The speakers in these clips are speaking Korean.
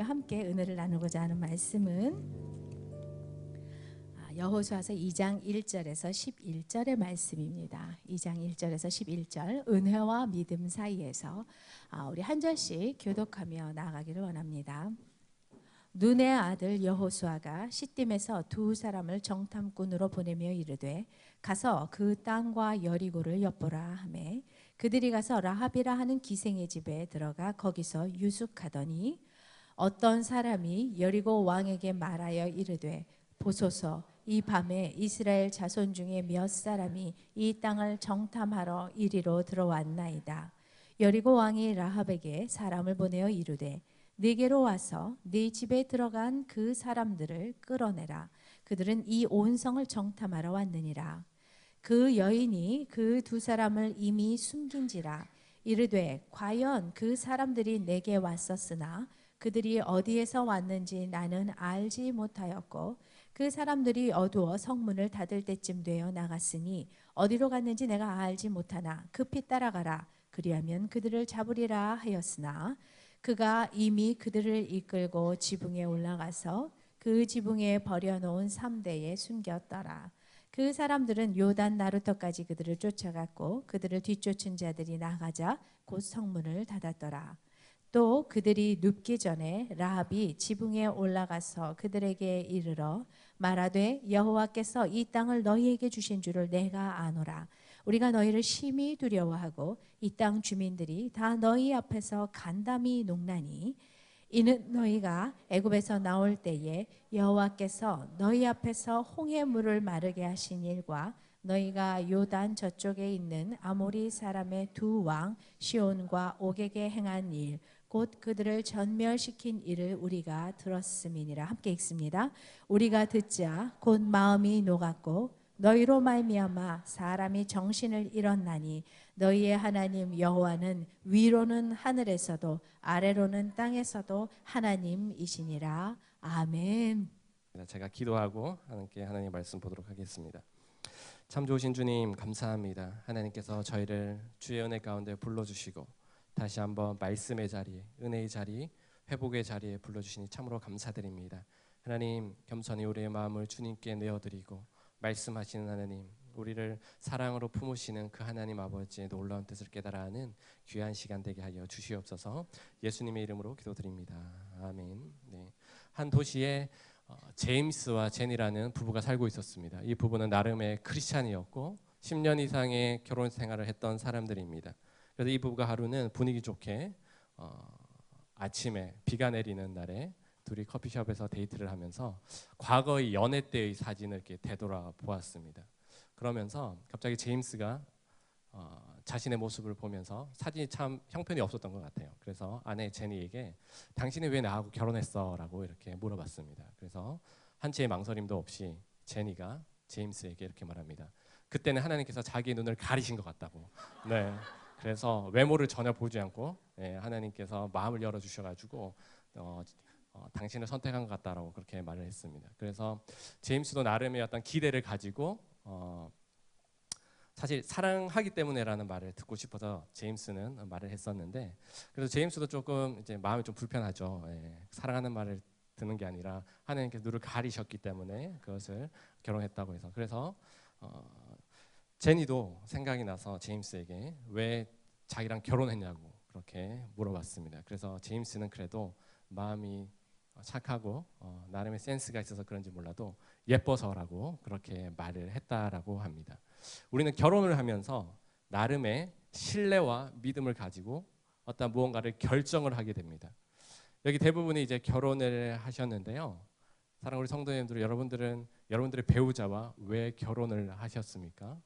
우리가 함께 은혜를 나누고자 하는 말씀은 여호수아서 2장 1절에서 11절의 말씀입니다. 2장 1절에서 11절 은혜와 믿음 사이에서 우리 한 절씩 교독하며 나아가기를 원합니다. 눈의 아들 여호수아가 시딤에서 두 사람을 정탐꾼으로 보내며 이르되 가서 그 땅과 여리고를 엿보라 하매 그들이 가서 라합이라 하는 기생의 집에 들어가 거기서 유숙하더니 어떤 사람이 여리고 왕에게 말하여 이르되 보소서 이 밤에 이스라엘 자손 중에 몇 사람이 이 땅을 정탐하러 이리로 들어왔나이다. 여리고 왕이 라합에게 사람을 보내어 이르되 네게로 와서 네 집에 들어간 그 사람들을 끌어내라. 그들은 이 온 성을 정탐하러 왔느니라. 그 여인이 그 두 사람을 이미 숨긴지라. 이르되 과연 그 사람들이 내게 왔었으나 그들이 어디에서 왔는지 나는 알지 못하였고 그 사람들이 어두워 성문을 닫을 때쯤 되어 나갔으니 어디로 갔는지 내가 알지 못하나 급히 따라가라. 그리하면 그들을 잡으리라 하였으나 그가 이미 그들을 이끌고 지붕에 올라가서 그 지붕에 버려놓은 삼대에 숨겼더라. 그 사람들은 요단 나루터까지 그들을 쫓아갔고 그들을 뒤쫓은 자들이 나가자 곧 성문을 닫았더라. 또 그들이 눕기 전에 라합이 지붕에 올라가서 그들에게 이르러 말하되 여호와께서 이 땅을 너희에게 주신 줄을 내가 아노라. 우리가 너희를 심히 두려워하고 이 땅 주민들이 다 너희 앞에서 간담이 녹나니 이는 너희가 애굽에서 나올 때에 여호와께서 너희 앞에서 홍해 물을 마르게 하신 일과 너희가 요단 저쪽에 있는 아모리 사람의 두 왕 시온과 옥에게 행한 일 곧 그들을 전멸시킨 일을 우리가 들었음이니라. 함께 읽습니다. 우리가 듣자 곧 마음이 녹았고 너희로 말미암아 사람이 정신을 잃었나니 너희의 하나님 여호와는 위로는 하늘에서도 아래로는 땅에서도 하나님이시니라. 아멘. 제가 기도하고 하나님께 하나님의 말씀 보도록 하겠습니다. 참 좋으신 주님 감사합니다. 하나님께서 저희를 주의 은혜 가운데 불러주시고 다시 한번 말씀의 자리에, 은혜의 자리, 회복의 자리에 불러주시니 참으로 감사드립니다. 하나님 겸손히 우리의 마음을 주님께 내어드리고 말씀하시는 하나님, 우리를 사랑으로 품으시는 그 하나님 아버지의 놀라운 뜻을 깨달아 하는 귀한 시간 되게 하여 주시옵소서. 예수님의 이름으로 기도드립니다. 아멘. 네. 한 도시에 제임스와 제니라는 부부가 살고 있었습니다. 이 부부는 나름의 크리스찬이었고 10년 이상의 결혼 생활을 했던 사람들입니다. 그래서 이 부부가 하루는 분위기 좋게 아침에 비가 내리는 날에 둘이 커피숍에서 데이트를 하면서 과거의 연애 때의 사진을 이렇게 되돌아 보았습니다. 그러면서 갑자기 제임스가 자신의 모습을 보면서 사진이 참 형편이 없었던 것 같아요. 그래서 아내 제니에게 당신이 왜 나하고 결혼했어? 라고 이렇게 물어봤습니다. 그래서 한치의 망설임도 없이 제니가 제임스에게 이렇게 말합니다. 그때는 하나님께서 자기의 눈을 가리신 것 같다고. 네. 그래서 외모를 전혀 보지 않고 하나님께서 마음을 열어주셔가지고 당신을 선택한 것 같다라고 그렇게 말을 했습니다. 그래서 제임스도 나름의 어떤 기대를 가지고 사실 사랑하기 때문에라는 말을 듣고 싶어서 제임스는 말을 했었는데 그래서 제임스도 조금 이제 마음이 좀 불편하죠. 사랑하는 말을 듣는 게 아니라 하나님께서 눈을 가리셨기 때문에 그것을 결혼했다고 해서 그래서 제니도 생각이 나서 제임스에게 왜 자기랑 결혼했냐고 그렇게 물어봤습니다. 그래서 제임스는 그래도 마음이 착하고 나름의 센스가 있어서 그런지 몰라도 예뻐서라고 그렇게 말을 했다라고 합니다. 우리는 결혼을 하면서 나름의 신뢰와 믿음을 가지고 어떤 무언가를 결정을 하게 됩니다. 여기 대부분이 이제 결혼을 하셨는데요. 사랑하는 우리 성도님들, 여러분들은 여러분들의 배우자와 왜 결혼을 하셨습니까?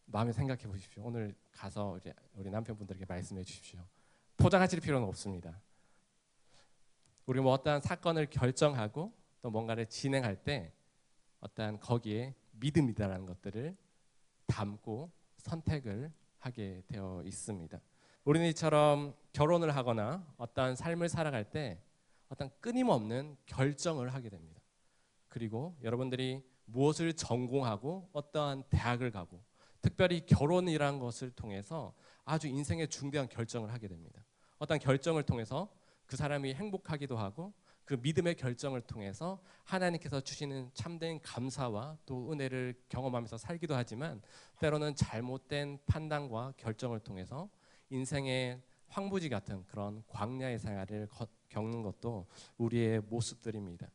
마음에 생각해 보십시오. 오늘 가서 이제 우리 남편분들에게 말씀해 주십시오. 포장하실 필요는 없습니다. 우리 뭐 어떠한 사건을 결정하고 또 뭔가를 진행할 때 어떠한 거기에 믿음이다라는 것들을 담고 선택을 하게 되어 있습니다. 우리는 이처럼 결혼을 하거나 어떠한 삶을 살아갈 때 어떤 끊임없는 결정을 하게 됩니다. 그리고 여러분들이 무엇을 전공하고 어떠한 대학을 가고 특별히 결혼이라는 것을 통해서 아주 인생의 중대한 결정을 하게 됩니다. 어떤 결정을 통해서 그 사람이 행복하기도 하고 그 믿음의 결정을 통해서 하나님께서 주시는 참된 감사와 또 은혜를 경험하면서 살기도 하지만 때로는 잘못된 판단과 결정을 통해서 인생의 황무지 같은 그런 광야의 생활을 겪는 것도 우리의 모습들입니다.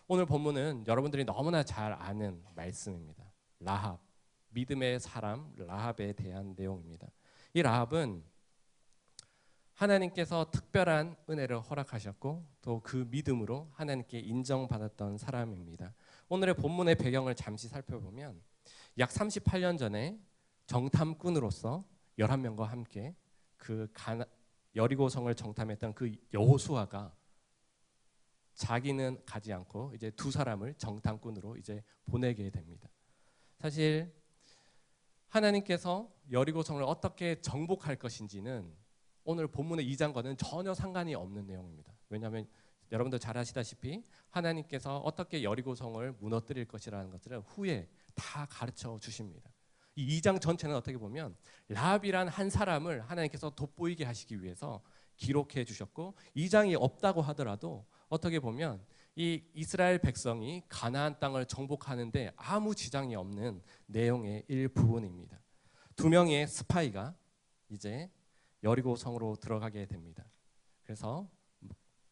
오늘 본문은 여러분들이 너무나 잘 아는 말씀입니다. 라합, 믿음의 사람 라합에 대한 내용입니다. 이 라합은 하나님께서 특별한 은혜를 허락하셨고 또 그 믿음으로 하나님께 인정받았던 사람입니다. 오늘의 본문의 배경을 잠시 살펴보면 약 38년 전에 정탐꾼으로서 11명과 함께 그 여리고성을 정탐했던 그 여호수아가 자기는 가지 않고 이제 두 사람을 정탐꾼으로 이제 보내게 됩니다. 사실 하나님께서 여리고성을 어떻게 정복할 것인지는 오늘 본문의 2장과는 전혀 상관이 없는 내용입니다. 왜냐하면 여러분들 잘 아시다시피 하나님께서 어떻게 여리고성을 무너뜨릴 것이라는 것들을 후에 다 가르쳐 주십니다. 이 2장 전체는 어떻게 보면 라합이란 한 사람을 하나님께서 돋보이게 하시기 위해서 기록해 주셨고 2장이 없다고 하더라도 어떻게 보면 이 이스라엘 백성이 가나안 땅을 정복하는데 아무 지장이 없는 내용의 일부분입니다. 두 명의 스파이가 이제 여리고 성으로 들어가게 됩니다. 그래서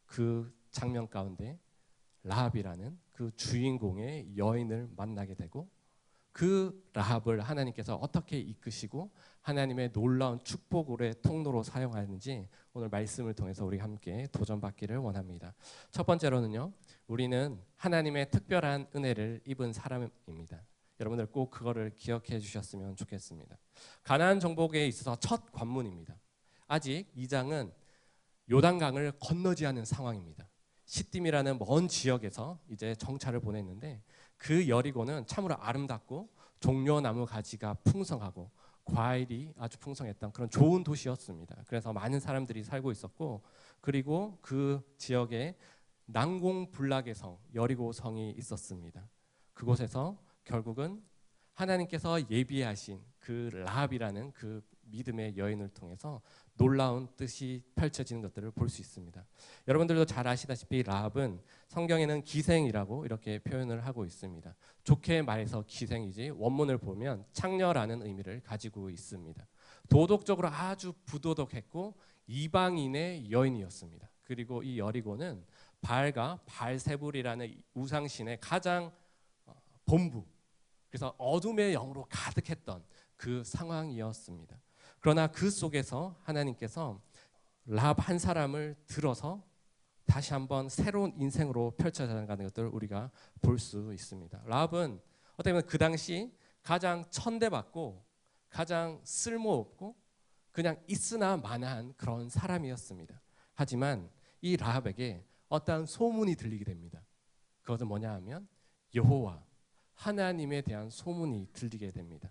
그 장면 가운데 라합이라는 그 주인공의 여인을 만나게 되고 그 라합을 하나님께서 어떻게 이끄시고 하나님의 놀라운 축복의 통로로 사용하는지 오늘 말씀을 통해서 우리 함께 도전받기를 원합니다. 첫 번째로는요, 우리는 하나님의 특별한 은혜를 입은 사람입니다. 여러분들 꼭 그거를 기억해 주셨으면 좋겠습니다. 가나안 정복에 있어서 첫 관문입니다. 아직 2장은 요단강을 건너지 않은 상황입니다. 시딤이라는 먼 지역에서 이제 정찰을 보냈는데 그 여리고는 참으로 아름답고 종려나무 가지가 풍성하고 과일이 아주 풍성했던 그런 좋은 도시였습니다. 그래서 많은 사람들이 살고 있었고 그리고 그 지역에 난공불락의 성 여리고 성이 있었습니다. 그곳에서 결국은 하나님께서 예비하신 그 라합이라는 그 믿음의 여인을 통해서 놀라운 뜻이 펼쳐지는 것들을 볼 수 있습니다. 여러분들도 잘 아시다시피 라합은 성경에는 기생이라고 이렇게 표현을 하고 있습니다. 좋게 말해서 기생이지 원문을 보면 창녀라는 의미를 가지고 있습니다. 도덕적으로 아주 부도덕했고 이방인의 여인이었습니다. 그리고 이 여리고는 바알과 바알세불이라는 우상신의 가장 본부, 그래서 어둠의 영으로 가득했던 그 상황이었습니다. 그러나 그 속에서 하나님께서 라합 한 사람을 들어서 다시 한번 새로운 인생으로 펼쳐나가는 것들을 우리가 볼 수 있습니다. 라합은 어떻게 보면 그 당시 가장 천대받고 가장 쓸모없고 그냥 있으나 마나한 그런 사람이었습니다. 하지만 이 라합에게 어떠한 소문이 들리게 됩니다. 그것은 뭐냐 하면 여호와 하나님에 대한 소문이 들리게 됩니다.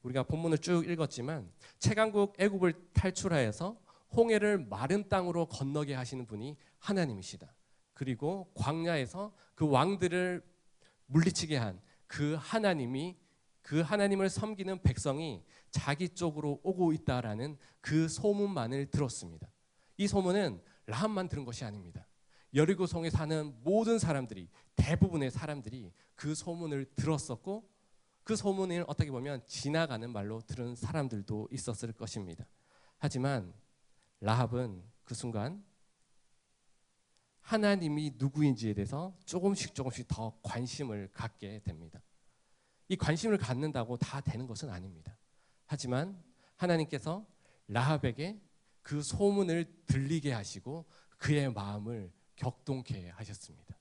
우리가 본문을 쭉 읽었지만 최강국 애굽을 탈출하여서 홍해를 마른 땅으로 건너게 하시는 분이 하나님이시다. 그리고 광야에서 그 왕들을 물리치게 한 그 하나님이 그 하나님을 섬기는 백성이 자기 쪽으로 오고 있다라는 그 소문만을 들었습니다. 이 소문은 라합만 들은 것이 아닙니다. 여리고성에 사는 모든 사람들이 대부분의 사람들이 그 소문을 들었었고 그 소문을 어떻게 보면 지나가는 말로 들은 사람들도 있었을 것입니다. 하지만 라합은 그 순간 하나님이 누구인지에 대해서 조금씩 더 관심을 갖게 됩니다. 이 관심을 갖는다고 다 되는 것은 아닙니다. 하지만 하나님께서 라합에게 그 소문을 들리게 하시고 그의 마음을 격동케 하셨습니다.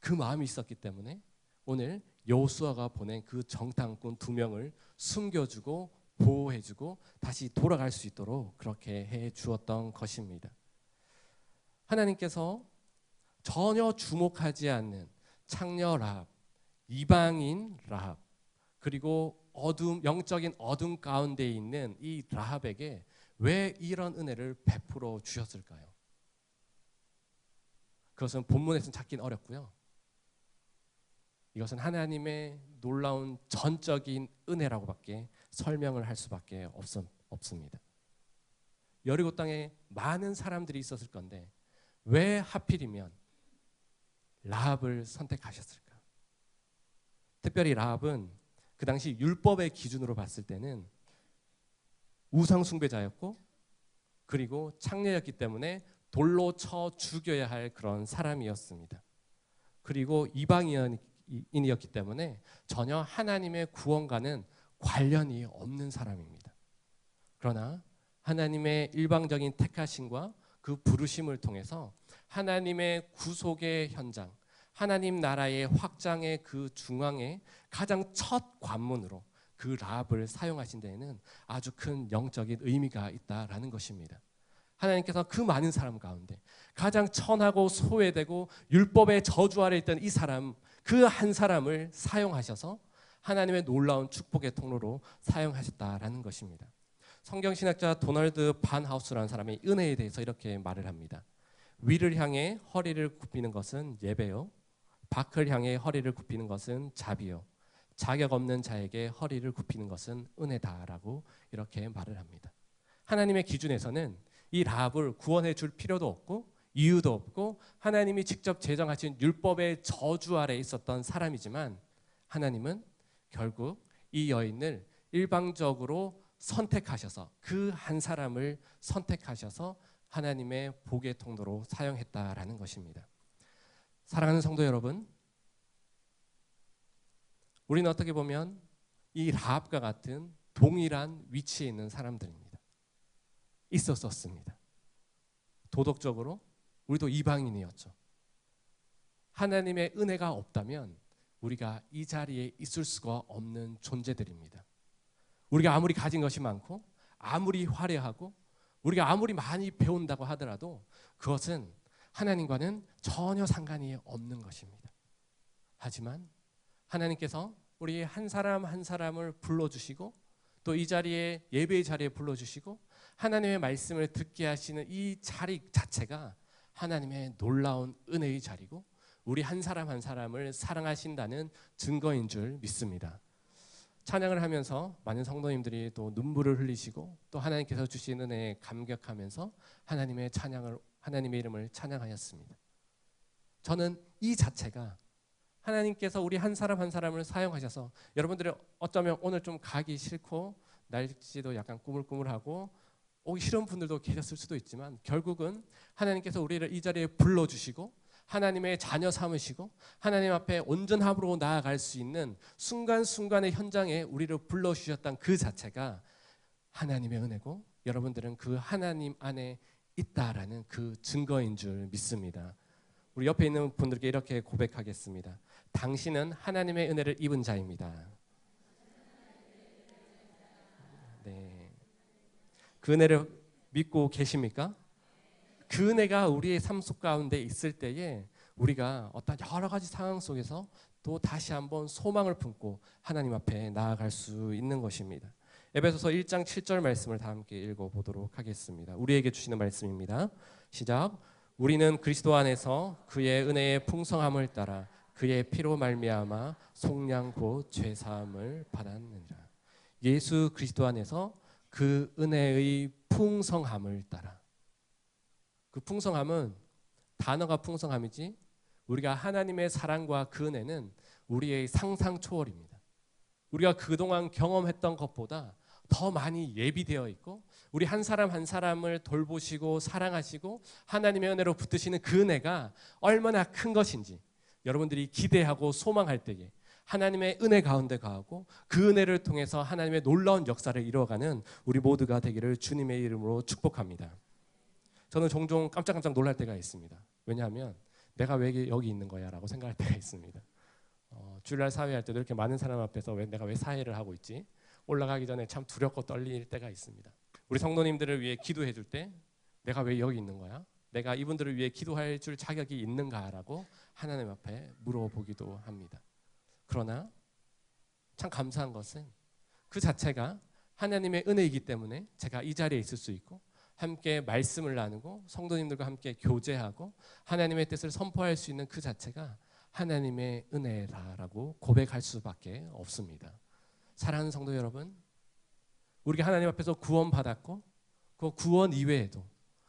그 마음이 있었기 때문에 오늘 여호수아가 보낸 그 정탐꾼 2명을 숨겨주고 보호해주고 다시 돌아갈 수 있도록 그렇게 해주었던 것입니다. 하나님께서 전혀 주목하지 않는 창녀 라합, 이방인 라합, 그리고 영적인 어둠 가운데 있는 이 라합에게 왜 이런 은혜를 베풀어 주셨을까요? 그것은 본문에서는 찾긴 어렵고요. 이것은 하나님의 놀라운 전적인 은혜라고밖에 설명을 할 수밖에 없습니다. 여리고 땅에 많은 사람들이 있었을 건데 왜 하필이면 라합을 선택하셨을까? 특별히 라합은 그 당시 율법의 기준으로 봤을 때는 우상 숭배자였고 그리고 창녀였기 때문에 돌로 쳐 죽여야 할 그런 사람이었습니다. 그리고 이방인이었기 때문에 전혀 하나님의 구원과는 관련이 없는 사람입니다. 그러나 하나님의 일방적인 택하심과 그 부르심을 통해서 하나님의 구속의 현장, 하나님 나라의 확장의 그 중앙에 가장 첫 관문으로 그 라합을 사용하신 데에는 아주 큰 영적인 의미가 있다라는 것입니다. 하나님께서 그 많은 사람 가운데 가장 천하고 소외되고 율법의 저주 아래 있던 이 사람, 그 한 사람을 사용하셔서 하나님의 놀라운 축복의 통로로 사용하셨다라는 것입니다. 성경신학자 도널드 반하우스라는 사람이 은혜에 대해서 이렇게 말을 합니다. 위를 향해 허리를 굽히는 것은 예배요, 밖을 향해 허리를 굽히는 것은 자비요, 자격 없는 자에게 허리를 굽히는 것은 은혜다라고 이렇게 말을 합니다. 하나님의 기준에서는 이 라합을 구원해 줄 필요도 없고 이유도 없고 하나님이 직접 제정하신 율법의 저주 아래 있었던 사람이지만 하나님은 결국 이 여인을 일방적으로 선택하셔서 그 한 사람을 선택하셔서 하나님의 복의 통로로 사용했다라는 것입니다. 사랑하는 성도 여러분, 우리는 어떻게 보면 이 라합과 같은 동일한 위치에 있는 사람들입니다. 있었습니다. 도덕적으로 우리도 이방인이었죠. 하나님의 은혜가 없다면 우리가 이 자리에 있을 수가 없는 존재들입니다. 우리가 아무리 가진 것이 많고 아무리 화려하고 우리가 아무리 많이 배운다고 하더라도 그것은 하나님과는 전혀 상관이 없는 것입니다. 하지만 하나님께서 우리 한 사람 한 사람을 불러주시고 또 이 자리에 예배의 자리에 불러주시고 하나님의 말씀을 듣게 하시는 이 자리 자체가 하나님의 놀라운 은혜의 자리고 우리 한 사람 한 사람을 사랑하신다는 증거인 줄 믿습니다. 찬양을 하면서 많은 성도님들이 또 눈물을 흘리시고 또 하나님께서 주신 은혜에 감격하면서 하나님의 이름을 찬양하였습니다. 저는 이 자체가 하나님께서 우리 한 사람 한 사람을 사용하셔서 여러분들이 어쩌면 오늘 좀 가기 싫고 날씨도 약간 꾸물꾸물하고 오기 싫은 분들도 계셨을 수도 있지만 결국은 하나님께서 우리를 이 자리에 불러주시고 하나님의 자녀 삼으시고 하나님 앞에 온전함으로 나아갈 수 있는 순간순간의 현장에 우리를 불러주셨던 그 자체가 하나님의 은혜고 여러분들은 그 하나님 안에 있다라는 그 증거인 줄 믿습니다. 우리 옆에 있는 분들께 이렇게 고백하겠습니다. 당신은 하나님의 은혜를 입은 자입니다. 네. 그 은혜를 믿고 계십니까? 그 은혜가 우리의 삶 속 가운데 있을 때에 우리가 어떤 여러 가지 상황 속에서 또 다시 한번 소망을 품고 하나님 앞에 나아갈 수 있는 것입니다. 에베소서 1장 7절 말씀을 다 함께 읽어보도록 하겠습니다. 우리에게 주시는 말씀입니다. 시작. 우리는 그리스도 안에서 그의 은혜의 풍성함을 따라 그의 피로 말미암아 속량 곧 죄사함을 받았느니라. 예수 그리스도 안에서 그 은혜의 풍성함을 따라. 그 풍성함은 단어가 풍성함이지 우리가 하나님의 사랑과 그 은혜는 우리의 상상 초월입니다. 우리가 그동안 경험했던 것보다 더 많이 예비되어 있고 우리 한 사람 한 사람을 돌보시고 사랑하시고 하나님의 은혜로 붙드시는 그 은혜가 얼마나 큰 것인지 여러분들이 기대하고 소망할 때에 하나님의 은혜 가운데 가고 그 은혜를 통해서 하나님의 놀라운 역사를 이루어가는 우리 모두가 되기를 주님의 이름으로 축복합니다. 저는 종종 깜짝깜짝 놀랄 때가 있습니다. 왜냐하면 내가 왜 여기 있는 거야 라고 생각할 때가 있습니다. 주일날 사회할 때도 이렇게 많은 사람 앞에서 내가 왜 사회를 하고 있지? 올라가기 전에 참 두렵고 떨릴 때가 있습니다. 우리 성도님들을 위해 기도해 줄 때 내가 왜 여기 있는 거야? 내가 이분들을 위해 기도할 줄 자격이 있는가라고 하나님 앞에 물어보기도 합니다. 그러나 참 감사한 것은 그 자체가 하나님의 은혜이기 때문에 제가 이 자리에 있을 수 있고 함께 말씀을 나누고 성도님들과 함께 교제하고 하나님의 뜻을 선포할 수 있는 그 자체가 하나님의 은혜라고 고백할 수밖에 없습니다. 사랑하는 성도 여러분, 우리가 하나님 앞에서 구원받았고 그 구원 이외에도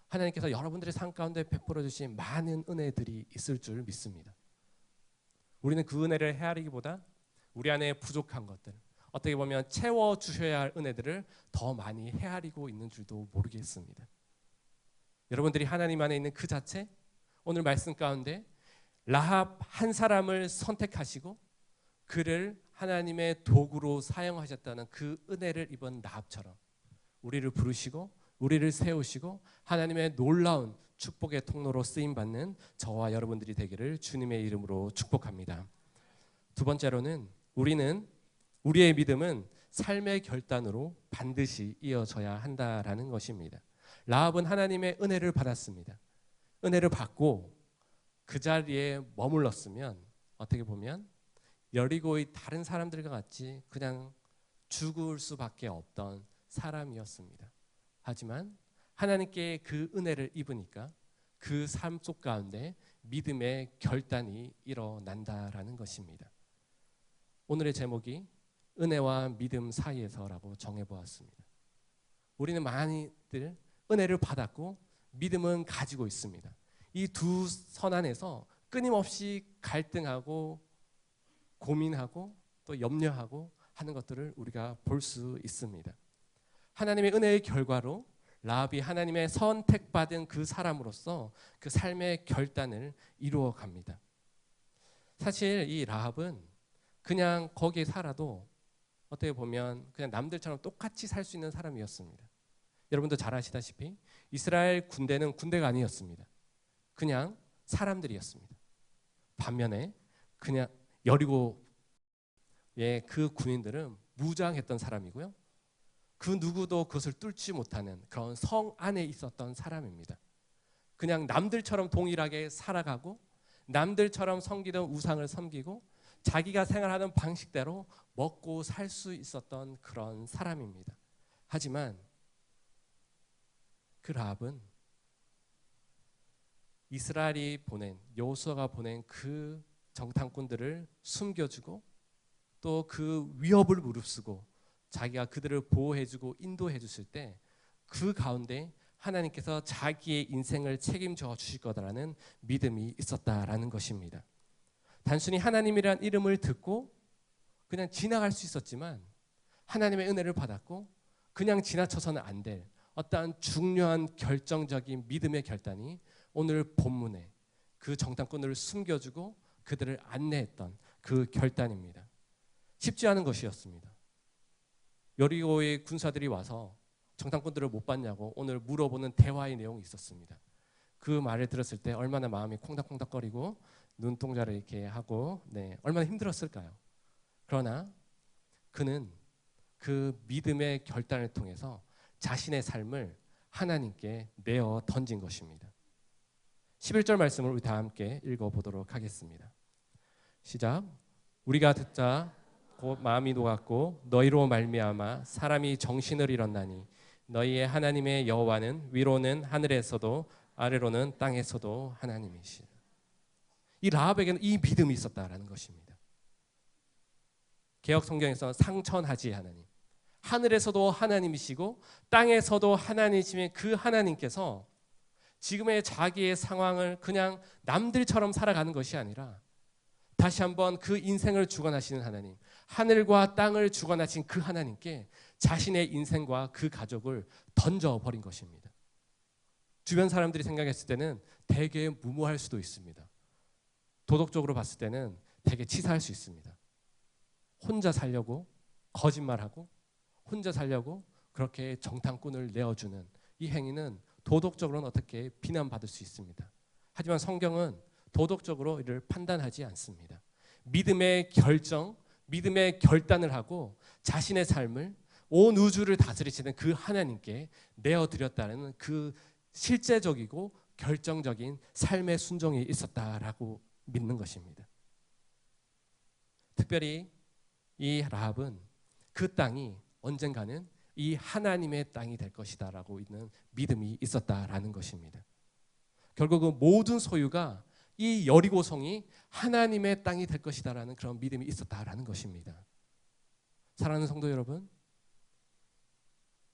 하나님께서 여러분들의 삶 가운데 베풀어 주신 많은 은혜들이 있을 줄 믿습니다. 우리는 그 은혜를 헤아리기보다 우리 안에 부족한 것들, 어떻게 보면 채워 주셔야 할 은혜들을 더 많이 헤아리고 있는 줄도 모르겠습니다. 여러분들이 하나님 안에 있는 그 자체, 오늘 말씀 가운데 라합 한 사람을 선택하시고 그를 하나님의 도구로 사용하셨다는 그 은혜를 입은 라합처럼 우리를 부르시고 우리를 세우시고 하나님의 놀라운 축복의 통로로 쓰임받는 저와 여러분들이 되기를 주님의 이름으로 축복합니다. 두 번째로는 우리의 믿음은 삶의 결단으로 반드시 이어져야 한다라는 것입니다. 라합은 하나님의 은혜를 받았습니다. 은혜를 받고 그 자리에 머물렀으면 어떻게 보면 여리고의 다른 사람들과 같이 그냥 죽을 수밖에 없던 사람이었습니다. 하지만 하나님께 그 은혜를 입으니까 그 삶 속 가운데 믿음의 결단이 일어난다라는 것입니다. 오늘의 제목이 은혜와 믿음 사이에서라고 정해보았습니다. 우리는 많이들 은혜를 받았고 믿음은 가지고 있습니다. 이 두 선 안에서 끊임없이 갈등하고 고민하고 또 염려하고 하는 것들을 우리가 볼 수 있습니다. 하나님의 은혜의 결과로 라합이 하나님의 선택받은 그 사람으로서 그 삶의 결단을 이루어 갑니다. 사실 이 라합은 그냥 거기에 살아도 어떻게 보면 그냥 남들처럼 똑같이 살 수 있는 사람이었습니다. 여러분도 잘 아시다시피 이스라엘 군대는 군대가 아니었습니다. 그냥 사람들이었습니다. 반면에 그냥 여리고의 그 군인들은 무장했던 사람이고요. 그 누구도 그것을 뚫지 못하는 그런 성 안에 있었던 사람입니다. 그냥 남들처럼 동일하게 살아가고 남들처럼 섬기던 우상을 섬기고 자기가 생활하는 방식대로 먹고 살 수 있었던 그런 사람입니다. 하지만 그 라합은 이스라엘이 보낸 여호수아가 보낸 그 정탐꾼들을 숨겨주고 또 그 위협을 무릅쓰고 자기가 그들을 보호해주고 인도해주실 때 그 가운데 하나님께서 자기의 인생을 책임져 주실 거다라는 믿음이 있었다라는 것입니다. 단순히 하나님이란 이름을 듣고 그냥 지나갈 수 있었지만 하나님의 은혜를 받았고 그냥 지나쳐서는 안 될 어떠한 중요한 결정적인 믿음의 결단이 오늘 본문에 그 정탐꾼들을 숨겨주고 그들을 안내했던 그 결단입니다. 쉽지 않은 것이었습니다. 여리고의 군사들이 와서 정탐꾼들을 못 봤냐고 오늘 물어보는 대화의 내용이 있었습니다. 그 말을 들었을 때 얼마나 마음이 콩닥콩닥거리고 눈동자를 이렇게 하고 얼마나 힘들었을까요? 그러나 그는 그 믿음의 결단을 통해서 자신의 삶을 하나님께 내어 던진 것입니다. 11절 말씀을 우리 다 함께 읽어보도록 하겠습니다. 시작. 우리가 듣자 곧 마음이 녹았고 너희로 말미암아 사람이 정신을 잃었나니 너희의 하나님의 여호와는 위로는 하늘에서도 아래로는 땅에서도 하나님이시라. 이 라합에게는 이 믿음이 있었다라는 것입니다. 개역 성경에서 상천하지 하나님, 하늘에서도 하나님이시고 땅에서도 하나님이시면 그 하나님께서 지금의 자기의 상황을 그냥 남들처럼 살아가는 것이 아니라 다시 한번 그 인생을 주관하시는 하나님, 하늘과 땅을 주관하신 그 하나님께 자신의 인생과 그 가족을 던져버린 것입니다. 주변 사람들이 생각했을 때는 되게 무모할 수도 있습니다. 도덕적으로 봤을 때는 되게 치사할 수 있습니다. 혼자 살려고 거짓말하고 혼자 살려고 그렇게 정탐꾼을 내어주는 이 행위는 도덕적으로는 어떻게 비난받을 수 있습니다. 하지만 성경은 도덕적으로 이를 판단하지 않습니다. 믿음의 결정, 믿음의 결단을 하고 자신의 삶을 온 우주를 다스리시는 그 하나님께 내어드렸다는 그 실제적이고 결정적인 삶의 순종이 있었다라고 믿는 것입니다. 특별히 이 라합은 그 땅이 언젠가는 이 하나님의 땅이 될 것이다라고 있는 믿음이 있었다라는 것입니다. 결국은 모든 소유가 이 여리고성이 하나님의 땅이 될 것이다라는 그런 믿음이 있었다라는 것입니다. 사랑하는 성도 여러분,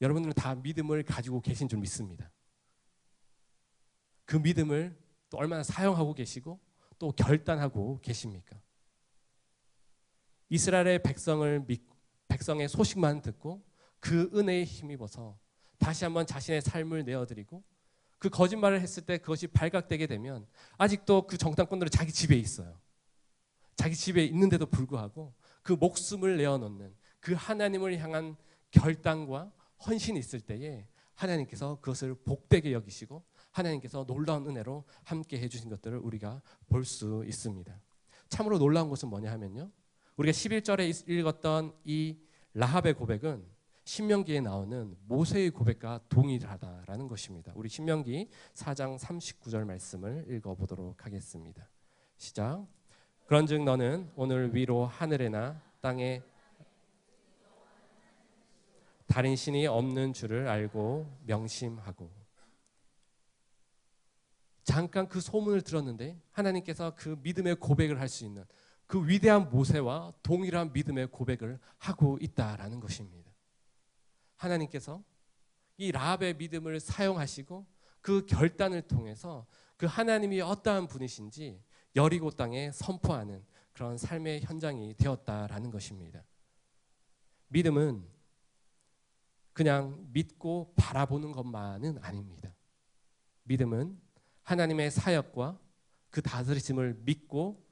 여러분들은 다 믿음을 가지고 계신 줄 믿습니다. 그 믿음을 또 얼마나 사용하고 계시고 또 결단하고 계십니까? 이스라엘의 백성의 소식만 듣고 그 은혜에 힘입어서 다시 한번 자신의 삶을 내어드리고 그 거짓말을 했을 때 그것이 발각되게 되면 아직도 그 정탐꾼들은 자기 집에 있어요. 자기 집에 있는데도 불구하고 그 목숨을 내어놓는 그 하나님을 향한 결단과 헌신이 있을 때에 하나님께서 그것을 복되게 여기시고 하나님께서 놀라운 은혜로 함께 해주신 것들을 우리가 볼 수 있습니다. 참으로 놀라운 것은 뭐냐 하면요, 우리가 11절에 읽었던 이 라합의 고백은 신명기에 나오는 모세의 고백과 동일하다라는 것입니다. 우리 신명기 4장 39절 말씀을 읽어보도록 하겠습니다. 시작. 그런즉 너는 오늘 위로 하늘에나 땅에 다른 신이 없는 줄을 알고 명심하고. 잠깐 그 소문을 들었는데 하나님께서 그 믿음의 고백을 할 수 있는 그 위대한 모세와 동일한 믿음의 고백을 하고 있다라는 것입니다. 하나님께서 이 라합의 믿음을 사용하시고 그 결단을 통해서 그 하나님이 어떠한 분이신지 여리고 땅에 선포하는 그런 삶의 현장이 되었다라는 것입니다. 믿음은 그냥 믿고 바라보는 것만은 아닙니다. 믿음은 하나님의 사역과 그 다스리심을 믿고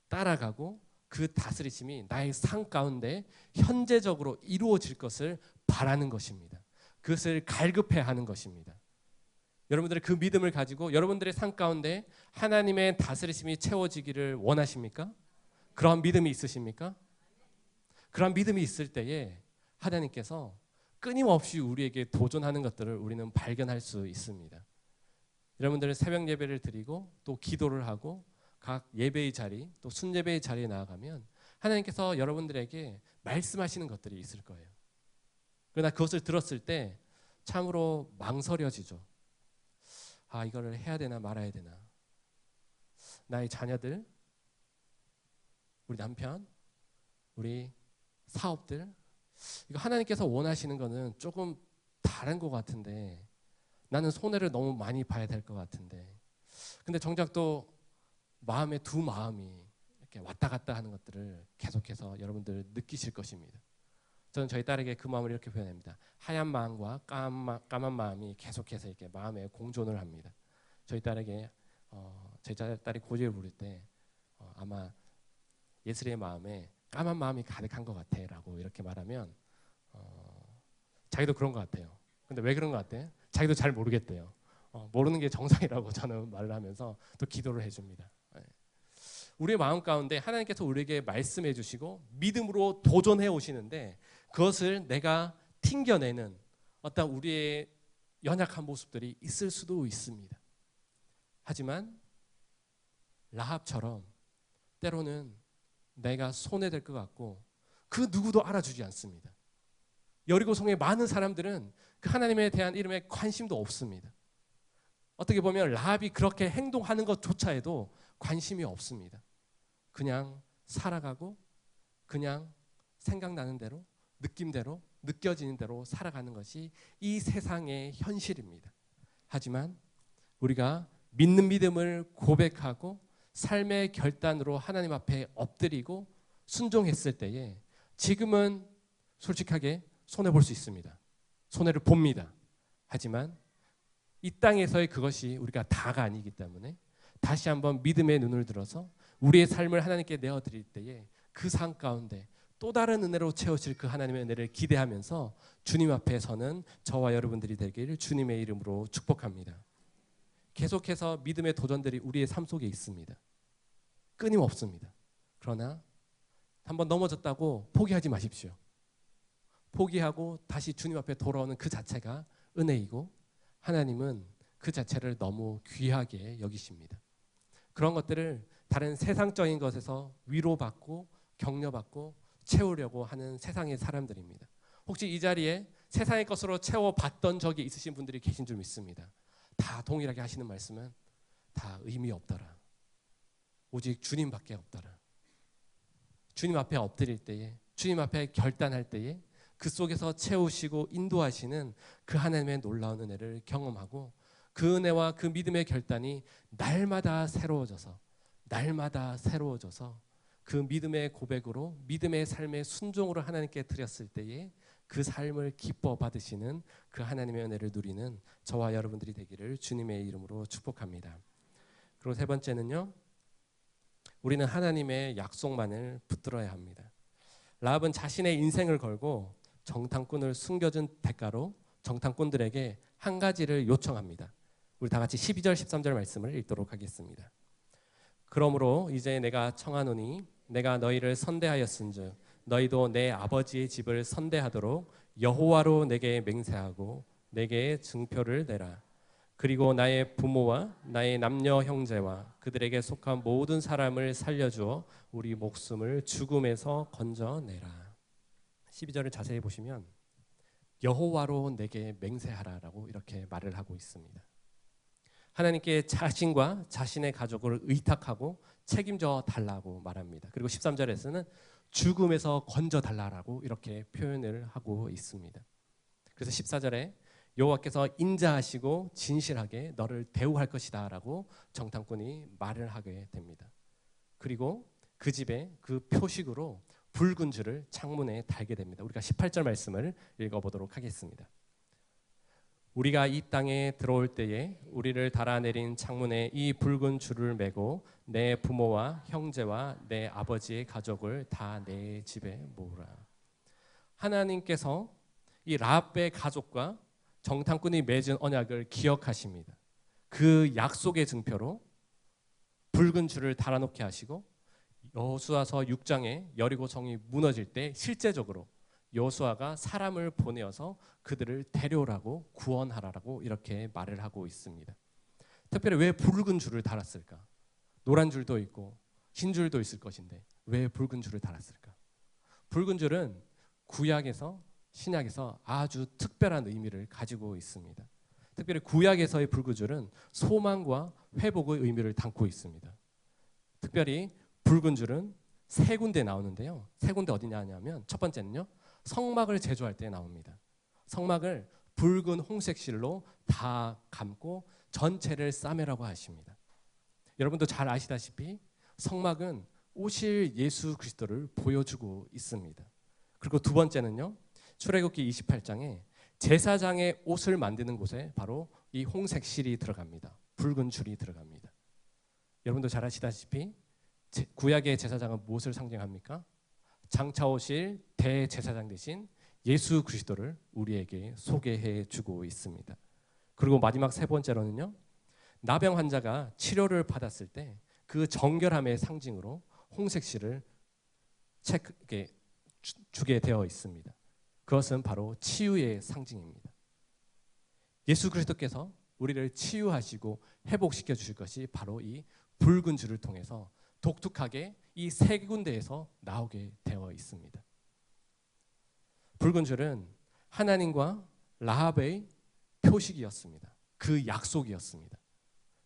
따라가고 그 다스리심이 나의 삶 가운데 현재적으로 이루어질 것을 바라는 것입니다. 그것을 갈급해 하는 것입니다. 여러분들의 그 믿음을 가지고 여러분들의 삶 가운데 하나님의 다스리심이 채워지기를 원하십니까? 그러한 믿음이 있으십니까? 그러한 믿음이 있을 때에 하나님께서 끊임없이 우리에게 도전하는 것들을 우리는 발견할 수 있습니다. 여러분들은 새벽 예배를 드리고 또 기도를 하고 각 예배의 자리 또 순예배의 자리에 나아가면 하나님께서 여러분들에게 말씀하시는 것들이 있을 거예요. 그러나 그것을 들었을 때 참으로 망설여지죠. 아, 이거를 해야 되나 말아야 되나. 나의 자녀들, 우리 남편, 우리 사업들, 이거 하나님께서 원하시는 거는 조금 다른 것 같은데 나는 손해를 너무 많이 봐야 될 것 같은데, 근데 정작 또 마음에 두 마음이 이렇게 왔다 갔다 하는 것들을 계속해서 여러분들 느끼실 것입니다. 저는 저희 딸에게 그 마음을 이렇게 표현합니다. 하얀 마음과 까만 마음이 계속해서 이렇게 마음에 공존을 합니다. 저희 딸에게 저희 딸이 고집을 부릴 때 아마 예슬이의 마음에 까만 마음이 가득한 것 같아라고 이렇게 말하면 자기도 그런 것 같아요. 근데 왜 그런 것 같아? 자기도 잘 모르겠대요. 모르는 게 정상이라고 저는 말을 하면서 또 기도를 해줍니다. 우리의 마음 가운데 하나님께서 우리에게 말씀해 주시고 믿음으로 도전해 오시는데 그것을 내가 튕겨내는 어떤 우리의 연약한 모습들이 있을 수도 있습니다. 하지만 라합처럼 때로는 내가 손해될 것 같고 그 누구도 알아주지 않습니다. 여리고성의 많은 사람들은 그 하나님에 대한 이름에 관심도 없습니다. 어떻게 보면 라합이 그렇게 행동하는 것조차에도 관심이 없습니다. 그냥 살아가고 그냥 생각나는 대로 느낌대로 느껴지는 대로 살아가는 것이 이 세상의 현실입니다. 하지만 우리가 믿는 믿음을 고백하고 삶의 결단으로 하나님 앞에 엎드리고 순종했을 때에 지금은 솔직하게 손해볼 수 있습니다. 손해를 봅니다. 하지만 이 땅에서의 그것이 우리가 다가 아니기 때문에 다시 한번 믿음의 눈을 들어서 우리의 삶을 하나님께 내어드릴 때에 그 삶 가운데 또 다른 은혜로 채워질 그 하나님의 은혜를 기대하면서 주님 앞에 서는 저와 여러분들이 되기를 주님의 이름으로 축복합니다. 계속해서 믿음의 도전들이 우리의 삶 속에 있습니다. 끊임없습니다. 그러나 한번 넘어졌다고 포기하지 마십시오. 포기하고 다시 주님 앞에 돌아오는 그 자체가 은혜이고 하나님은 그 자체를 너무 귀하게 여기십니다. 그런 것들을 다른 세상적인 것에서 위로받고 격려받고 채우려고 하는 세상의 사람들입니다. 혹시 이 자리에 세상의 것으로 채워봤던 적이 있으신 분들이 계신 줄 믿습니다. 다 동일하게 하시는 말씀은 다 의미 없더라. 오직 주님밖에 없더라. 주님 앞에 엎드릴 때에 주님 앞에 결단할 때에 그 속에서 채우시고 인도하시는 그 하나님의 놀라운 은혜를 경험하고 그 은혜와 그 믿음의 결단이 날마다 새로워져서 그 믿음의 고백으로 믿음의 삶의 순종으로 하나님께 드렸을 때에 그 삶을 기뻐 받으시는 그 하나님의 은혜를 누리는 저와 여러분들이 되기를 주님의 이름으로 축복합니다. 그리고 세 번째는요, 우리는 하나님의 약속만을 붙들어야 합니다. 라합은 자신의 인생을 걸고 정탐꾼을 숨겨준 대가로 정탐꾼들에게 한 가지를 요청합니다. 우리 다 같이 12절 13절 말씀을 읽도록 하겠습니다. 그러므로 이제 내가 청하노니 내가 너희를 선대하였은즉 너희도 내 아버지의 집을 선대하도록 여호와로 내게 맹세하고 내게 증표를 내라. 그리고 나의 부모와 나의 남녀 형제와 그들에게 속한 모든 사람을 살려주어 우리 목숨을 죽음에서 건져내라. 12절을 자세히 보시면 여호와로 내게 맹세하라라고 이렇게 말을 하고 있습니다. 하나님께 자신과 자신의 가족을 의탁하고 책임져 달라고 말합니다. 그리고 13절에서는 죽음에서 건져 달라고 이렇게 표현을 하고 있습니다. 그래서 14절에 여호와께서 인자하시고 진실하게 너를 대우할 것이다라고 정탐꾼이 말을 하게 됩니다. 그리고 그 집에 그 표식으로 붉은 줄을 창문에 달게 됩니다. 우리가 18절 말씀을 읽어보도록 하겠습니다. 우리가 이 땅에 들어올 때에 우리를 달아내린 창문에 이 붉은 줄을 매고 내 부모와 형제와 내 아버지의 가족을 다 내 집에 모으라. 하나님께서 이 라합의 가족과 정탐꾼이 맺은 언약을 기억하십니다. 그 약속의 증표로 붉은 줄을 달아놓게 하시고 여호수아서 6장에 여리고 성이 무너질 때 실제적으로 여호수아가 사람을 보내어서 그들을 데려오라고 구원하라라고 이렇게 말을 하고 있습니다. 특별히 왜 붉은 줄을 달았을까? 노란 줄도 있고 흰 줄도 있을 것인데 왜 붉은 줄을 달았을까? 붉은 줄은 구약에서 신약에서 아주 특별한 의미를 가지고 있습니다. 특별히 구약에서의 붉은 줄은 소망과 회복의 의미를 담고 있습니다. 특별히 붉은 줄은 세 군데 나오는데요. 세 군데 어디냐 하냐면 첫 번째는요. 성막을 제조할 때 나옵니다. 성막을 붉은 홍색 실로 다 감고 전체를 싸매라고 하십니다. 여러분도 잘 아시다시피 성막은 오실 예수 그리스도를 보여주고 있습니다. 그리고 두 번째는요. 출애굽기 28장에 제사장의 옷을 만드는 곳에 바로 이 홍색 실이 들어갑니다. 붉은 줄이 들어갑니다. 여러분도 잘 아시다시피 구약의 제사장은 무엇을 상징합니까? 장차 오실 대제사장 대신 예수 그리스도를 우리에게 소개해 주고 있습니다. 그리고 마지막 세 번째로는요. 나병 환자가 치료를 받았을 때 그 정결함의 상징으로 홍색 실을 주게 되어 있습니다. 그것은 바로 치유의 상징입니다. 예수 그리스도께서 우리를 치유하시고 회복시켜 주실 것이 바로 이 붉은 줄을 통해서 독특하게 이 세 군데에서 나오게 되어 있습니다. 붉은 줄은 하나님과 라합의 표식이었습니다. 그 약속이었습니다.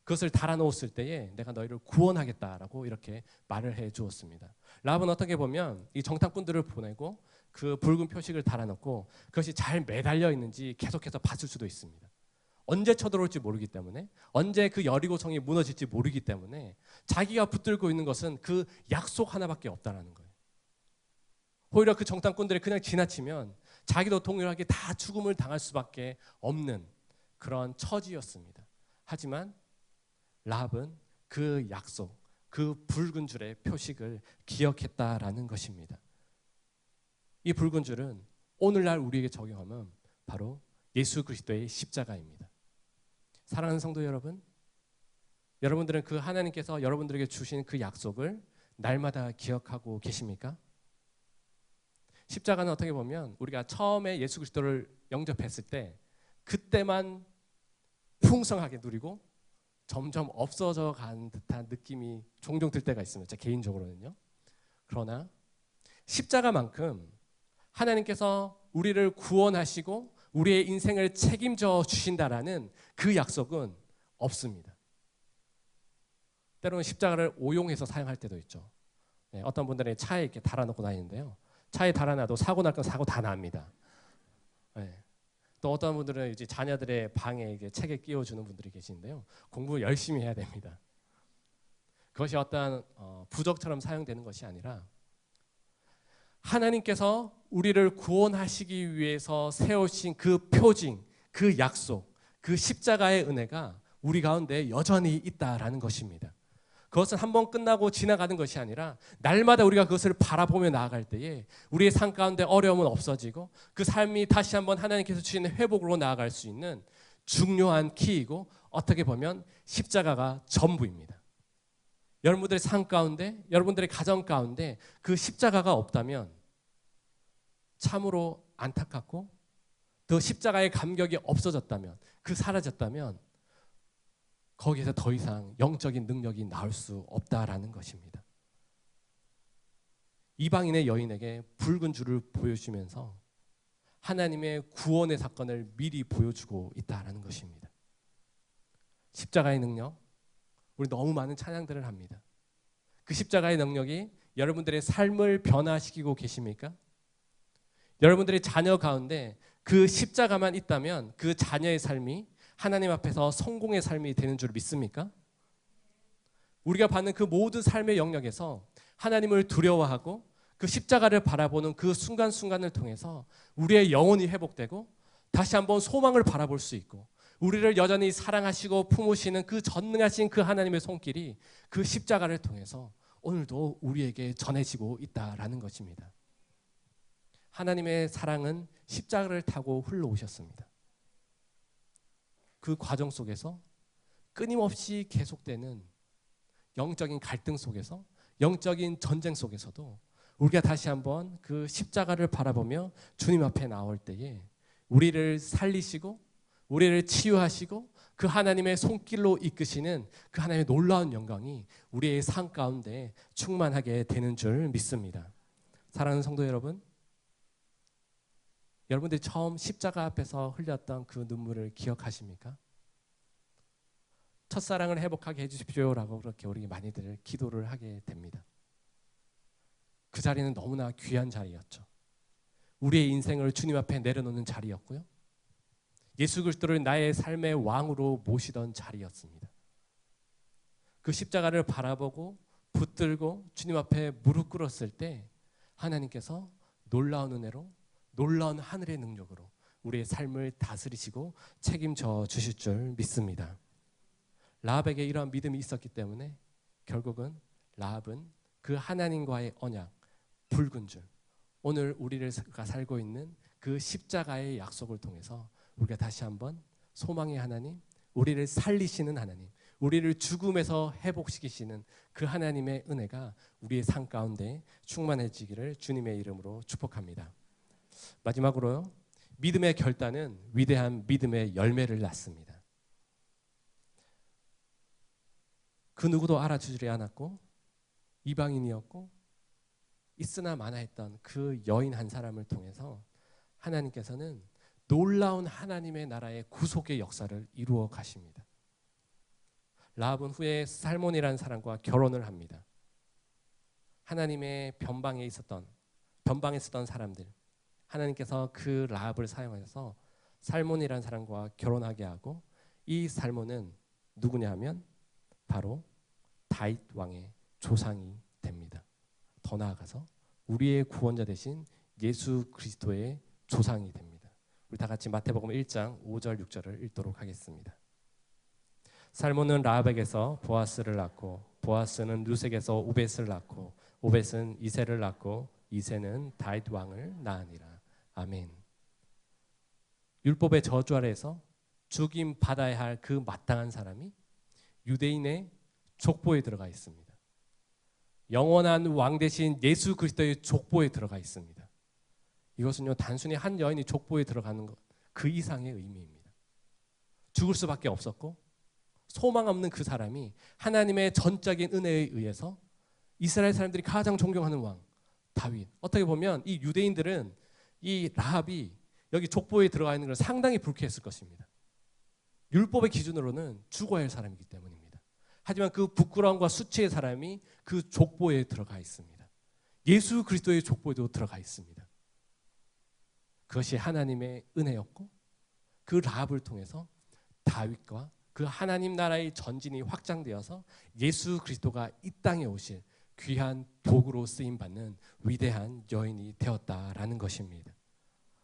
그것을 달아놓았을 때에 내가 너희를 구원하겠다라고 이렇게 말을 해 주었습니다. 라합은 어떻게 보면 이 정탐꾼들을 보내고 그 붉은 표식을 달아놓고 그것이 잘 매달려 있는지 계속해서 봤을 수도 있습니다. 언제 쳐들어올지 모르기 때문에 언제 그 여리고성이 무너질지 모르기 때문에 자기가 붙들고 있는 것은 그 약속 하나밖에 없다는 거예요. 오히려 그 정탐꾼들이 그냥 지나치면 자기도 동일하게 다 죽음을 당할 수밖에 없는 그런 처지였습니다. 하지만 라합은 그 약속, 그 붉은 줄의 표식을 기억했다라는 것입니다. 이 붉은 줄은 오늘날 우리에게 적용하면 바로 예수 그리스도의 십자가입니다. 사랑하는 성도 여러분, 여러분들은 그 하나님께서 여러분들에게 주신 그 약속을 날마다 기억하고 계십니까? 십자가는 어떻게 보면 우리가 처음에 예수 그리스도를 영접했을 때 그때만 풍성하게 누리고 점점 없어져 가는 듯한 느낌이 종종 들 때가 있습니다. 제 개인적으로는요. 그러나 십자가만큼 하나님께서 우리를 구원하시고 우리의 인생을 책임져 주신다라는 그 약속은 없습니다. 때로는 십자가를 오용해서 사용할 때도 있죠. 어떤 분들은 차에 이렇게 달아놓고 다니는데요. 차에 달아놔도 사고 날 건 사고 다 납니다. 또 어떤 분들은 이제 자녀들의 방에 이제 책에 끼워주는 분들이 계시는데요. 공부 열심히 해야 됩니다. 그것이 어떤 부적처럼 사용되는 것이 아니라 하나님께서 우리를 구원하시기 위해서 세우신 그 표징, 그 약속, 그 십자가의 은혜가 우리 가운데 여전히 있다라는 것입니다. 그것은 한번 끝나고 지나가는 것이 아니라 날마다 우리가 그것을 바라보며 나아갈 때에 우리의 삶 가운데 어려움은 없어지고 그 삶이 다시 한번 하나님께서 주시는 회복으로 나아갈 수 있는 중요한 키이고 어떻게 보면 십자가가 전부입니다. 여러분들의 삶 가운데, 여러분들의 가정 가운데 그 십자가가 없다면 참으로 안타깝고 더 십자가의 감격이 없어졌다면, 그 사라졌다면 거기에서 더 이상 영적인 능력이 나올 수 없다라는 것입니다. 이방인의 여인에게 붉은 줄을 보여주면서 하나님의 구원의 사건을 미리 보여주고 있다라는 것입니다. 십자가의 능력, 우리 너무 많은 찬양들을 합니다. 그 십자가의 능력이 여러분들의 삶을 변화시키고 계십니까? 여러분들의 자녀 가운데 그 십자가만 있다면 그 자녀의 삶이 하나님 앞에서 성공의 삶이 되는 줄 믿습니까? 우리가 받는 그 모든 삶의 영역에서 하나님을 두려워하고 그 십자가를 바라보는 그 순간순간을 통해서 우리의 영혼이 회복되고 다시 한번 소망을 바라볼 수 있고 우리를 여전히 사랑하시고 품으시는 그 전능하신 그 하나님의 손길이 그 십자가를 통해서 오늘도 우리에게 전해지고 있다라는 것입니다. 하나님의 사랑은 십자가를 타고 흘러오셨습니다. 그 과정 속에서 끊임없이 계속되는 영적인 갈등 속에서, 영적인 전쟁 속에서도 우리가 다시 한번 그 십자가를 바라보며 주님 앞에 나올 때에 우리를 살리시고 우리를 치유하시고 그 하나님의 손길로 이끄시는 그 하나님의 놀라운 영광이 우리의 삶 가운데 충만하게 되는 줄 믿습니다. 사랑하는 성도 여러분, 여러분들이 처음 십자가 앞에서 흘렸던 그 눈물을 기억하십니까? 첫사랑을 회복하게 해주십시오라고 그렇게 우리 많이들 기도를 하게 됩니다. 그 자리는 너무나 귀한 자리였죠. 우리의 인생을 주님 앞에 내려놓는 자리였고요. 예수 그리스도를 나의 삶의 왕으로 모시던 자리였습니다. 그 십자가를 바라보고 붙들고 주님 앞에 무릎 꿇었을 때 하나님께서 놀라운 은혜로 놀라운 하늘의 능력으로 우리의 삶을 다스리시고 책임져 주실 줄 믿습니다. 라합에게 이러한 믿음이 있었기 때문에 결국은 라합은 그 하나님과의 언약, 붉은 줄, 오늘 우리가 살고 있는 그 십자가의 약속을 통해서 우리가 다시 한번 소망의 하나님, 우리를 살리시는 하나님, 우리를 죽음에서 회복시키시는 그 하나님의 은혜가 우리의 삶 가운데 충만해지기를 주님의 이름으로 축복합니다. 마지막으로요, 믿음의 결단은 위대한 믿음의 열매를 낳습니다. 그 누구도 알아주지 않았고 이방인이었고 있으나 마나했던 그 여인 한 사람을 통해서 하나님께서는 놀라운 하나님의 나라의 구속의 역사를 이루어 가십니다. 라합은 후에 살몬이라는 사람과 결혼을 합니다. 하나님의 변방에 있었던 사람들, 하나님께서 그 라합을 사용하셔서 살몬이라는 사람과 결혼하게 하고 이 살몬은 누구냐 하면 바로 다윗 왕의 조상이 됩니다. 더 나아가서 우리의 구원자 되신 예수 그리스도의 조상이 됩니다. 우리 다 같이 마태복음 1장 5절 6절을 읽도록 하겠습니다. 살몬은 라합에게서 보아스를 낳고 보아스는 루sek에서 오벳을 낳고 오벳은 이새를 낳고 이새는 다윗 왕을 낳으니라. 아멘. 율법의 저주 아래에서 죽임 받아야 할 그 마땅한 사람이 유대인의 족보에 들어가 있습니다. 영원한 왕 대신 예수 그리스도의 족보에 들어가 있습니다. 이것은요, 단순히 한 여인이 족보에 들어가는 것, 그 이상의 의미입니다. 죽을 수밖에 없었고 소망 없는 그 사람이 하나님의 전적인 은혜에 의해서 이스라엘 사람들이 가장 존경하는 왕 다윗, 어떻게 보면 이 유대인들은 이 라합이 여기 족보에 들어가 있는 걸 상당히 불쾌했을 것입니다. 율법의 기준으로는 죽어야 할 사람이기 때문입니다. 하지만 그 부끄러움과 수치의 사람이 그 족보에 들어가 있습니다. 예수 그리스도의 족보에도 들어가 있습니다. 그것이 하나님의 은혜였고 그 라합을 통해서 다윗과 그 하나님 나라의 전진이 확장되어서 예수 그리스도가 이 땅에 오실 귀한 도구로 쓰임 받는 위대한 여인이 되었다라는 것입니다.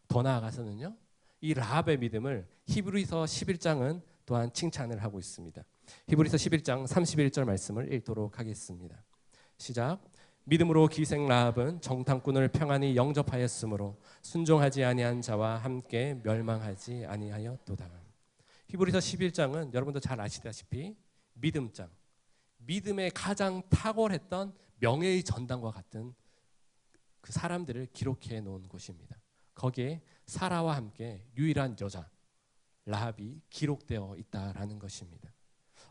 더 나아가서는요, 이 라합의 믿음을 히브리서 11장은 또한 칭찬을 하고 있습니다. 히브리서 11장 31절 말씀을 읽도록 하겠습니다. 시작. 믿음으로 기생 라합은 정탐꾼을 평안히 영접하였으므로 순종하지 아니한 자와 함께 멸망하지 아니하였도다. 히브리서 11장은 여러분도 잘 아시다시피 믿음장, 믿음의 가장 탁월했던 명예의 전당과 같은 그 사람들을 기록해 놓은 곳입니다. 거기에 사라와 함께 유일한 여자 라합이 기록되어 있다라는 것입니다.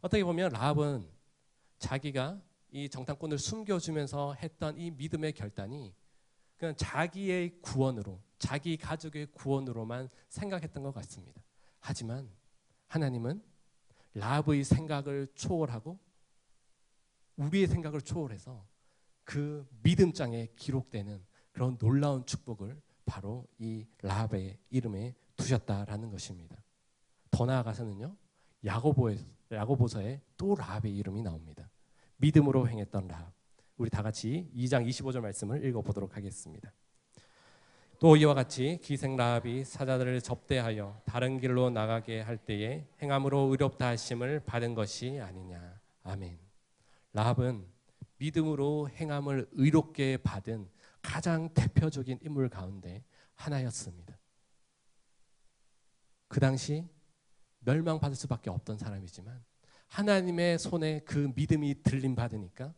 어떻게 보면 라합은 자기가 이 정탐꾼을 숨겨주면서 했던 이 믿음의 결단이 그냥 자기의 구원으로, 자기 가족의 구원으로만 생각했던 것 같습니다. 하지만 하나님은 라합의 생각을 초월하고 우리의 생각을 초월해서 그 믿음장에 기록되는 그런 놀라운 축복을 바로 이 라합의 이름에 두셨다라는 것입니다. 더 나아가서는요, 야고보서에 또 라합의 이름이 나옵니다. 믿음으로 행했던 라합. 우리 다 같이 2장 25절 말씀을 읽어보도록 하겠습니다. 또 이와 같이 기생 라합이 사자들을 접대하여 다른 길로 나가게 할 때에 행함으로 의롭다 하심을 받은 것이 아니냐. 아멘. 라합은 믿음으로 행함을 의롭게 받은 가장 대표적인 인물 가운데 하나였습니다. 그 당시 멸망받을 수밖에 없던 사람이지만 하나님의 손에 그 믿음이 들림받으니까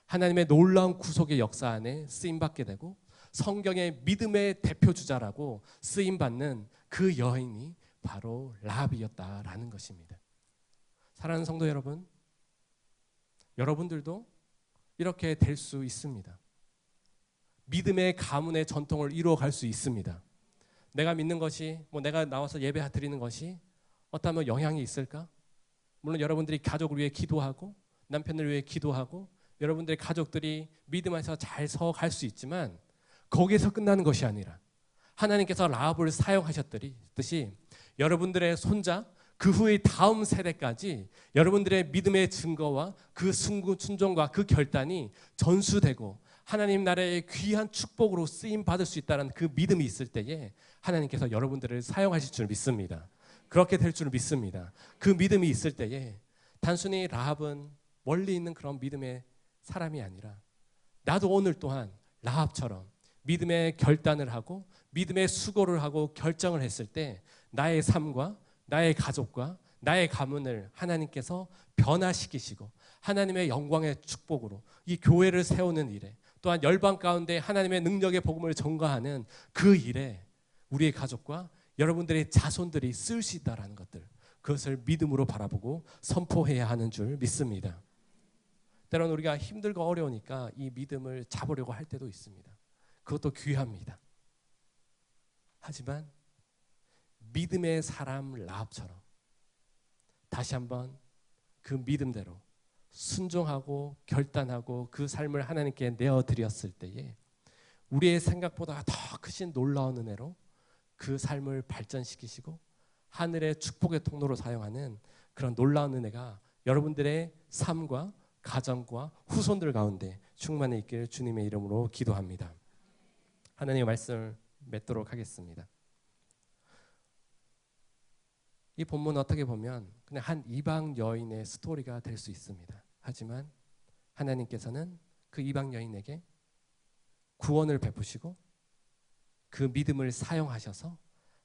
하나님의 놀라운 구속의 역사 안에 쓰임받게 되고 성경의 믿음의 대표주자라고 쓰임받는 그 여인이 바로 라합이었다라는 것입니다. 사랑하는 성도 여러분, 여러분들도 이렇게 될 수 있습니다. 믿음의 가문의 전통을 이루어갈 수 있습니다. 내가 믿는 것이, 내가 나와서 예배 드리는 것이 어떠한 영향이 있을까? 물론 여러분들이 가족을 위해 기도하고 남편을 위해 기도하고 여러분들의 가족들이 믿음 안에서 잘 서갈 수 있지만 거기에서 끝나는 것이 아니라 하나님께서 라합을 사용하셨듯이 여러분들의 손자, 그 후의 다음 세대까지 여러분들의 믿음의 증거와 그 순종과 그 결단이 전수되고 하나님 나라의 귀한 축복으로 쓰임 받을 수 있다는 그 믿음이 있을 때에 하나님께서 여러분들을 사용하실 줄 믿습니다. 그렇게 될 줄 믿습니다. 그 믿음이 있을 때에 단순히 라합은 멀리 있는 그런 믿음의 사람이 아니라 나도 오늘 또한 라합처럼 믿음의 결단을 하고 믿음의 수고를 하고 결정을 했을 때 나의 삶과 나의 가족과 나의 가문을 하나님께서 변화시키시고 하나님의 영광의 축복으로 이 교회를 세우는 일에 또한 열방 가운데 하나님의 능력의 복음을 전가하는 그 일에 우리의 가족과 여러분들의 자손들이 쓸 수 있다는 것들, 그것을 믿음으로 바라보고 선포해야 하는 줄 믿습니다. 때로는 우리가 힘들고 어려우니까 이 믿음을 잡으려고 할 때도 있습니다. 그것도 귀합니다. 하지만 믿음의 사람 라합처럼 다시 한번 그 믿음대로 순종하고 결단하고 그 삶을 하나님께 내어드렸을 때에 우리의 생각보다 더 크신 놀라운 은혜로 그 삶을 발전시키시고 하늘의 축복의 통로로 사용하는 그런 놀라운 은혜가 여러분들의 삶과 가정과 후손들 가운데 충만해 있길 주님의 이름으로 기도합니다. 하나님의 말씀을 맺도록 하겠습니다. 이 본문은 어떻게 보면 그냥 한 이방 여인의 스토리가 될 수 있습니다. 하지만 하나님께서는 그 이방 여인에게 구원을 베푸시고 그 믿음을 사용하셔서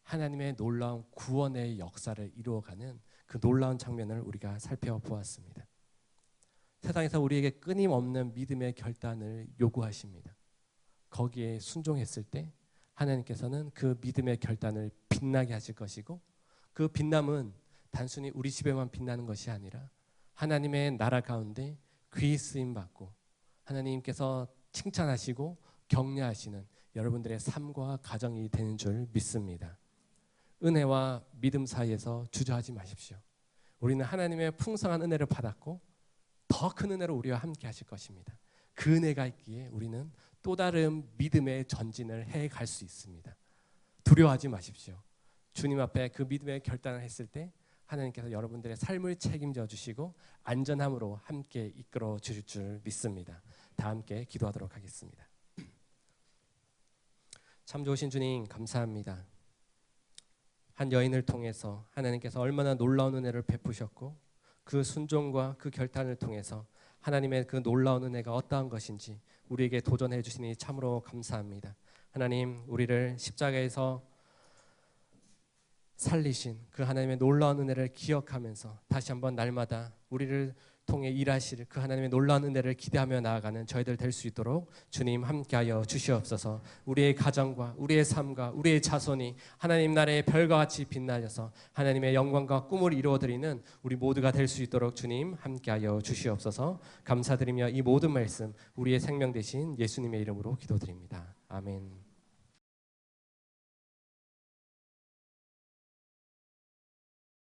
하나님의 놀라운 구원의 역사를 이루어가는 그 놀라운 장면을 우리가 살펴보았습니다. 세상에서 우리에게 끊임없는 믿음의 결단을 요구하십니다. 거기에 순종했을 때 하나님께서는 그 믿음의 결단을 빛나게 하실 것이고 그 빛남은 단순히 우리 집에만 빛나는 것이 아니라 하나님의 나라 가운데 귀히 쓰임 받고 하나님께서 칭찬하시고 격려하시는 여러분들의 삶과 가정이 되는 줄 믿습니다. 은혜와 믿음 사이에서 주저하지 마십시오. 우리는 하나님의 풍성한 은혜를 받았고 더 큰 은혜로 우리와 함께 하실 것입니다. 그 은혜가 있기에 우리는 또 다른 믿음의 전진을 해갈 수 있습니다. 두려워하지 마십시오. 주님 앞에 그 믿음의 결단을 했을 때 하나님께서 여러분들의 삶을 책임져 주시고 안전함으로 함께 이끌어 주실 줄 믿습니다. 다 함께 기도하도록 하겠습니다. 참 좋으신 주님 감사합니다. 한 여인을 통해서 하나님께서 얼마나 놀라운 은혜를 베푸셨고 그 순종과 그 결단을 통해서 하나님의 그 놀라운 은혜가 어떠한 것인지 우리에게 도전해 주시니 참으로 감사합니다. 하나님, 우리를 십자가에서 살리신 그 하나님의 놀라운 은혜를 기억하면서 다시 한번 날마다 우리를 통해 일하실 그 하나님의 놀라운 은혜를 기대하며 나아가는 저희들 될 수 있도록 주님 함께하여 주시옵소서. 우리의 가정과 우리의 삶과 우리의 자손이 하나님 나라의 별과 같이 빛나셔서 하나님의 영광과 꿈을 이루어드리는 우리 모두가 될 수 있도록 주님 함께하여 주시옵소서. 감사드리며 이 모든 말씀 우리의 생명 되신 예수님의 이름으로 기도드립니다. 아멘.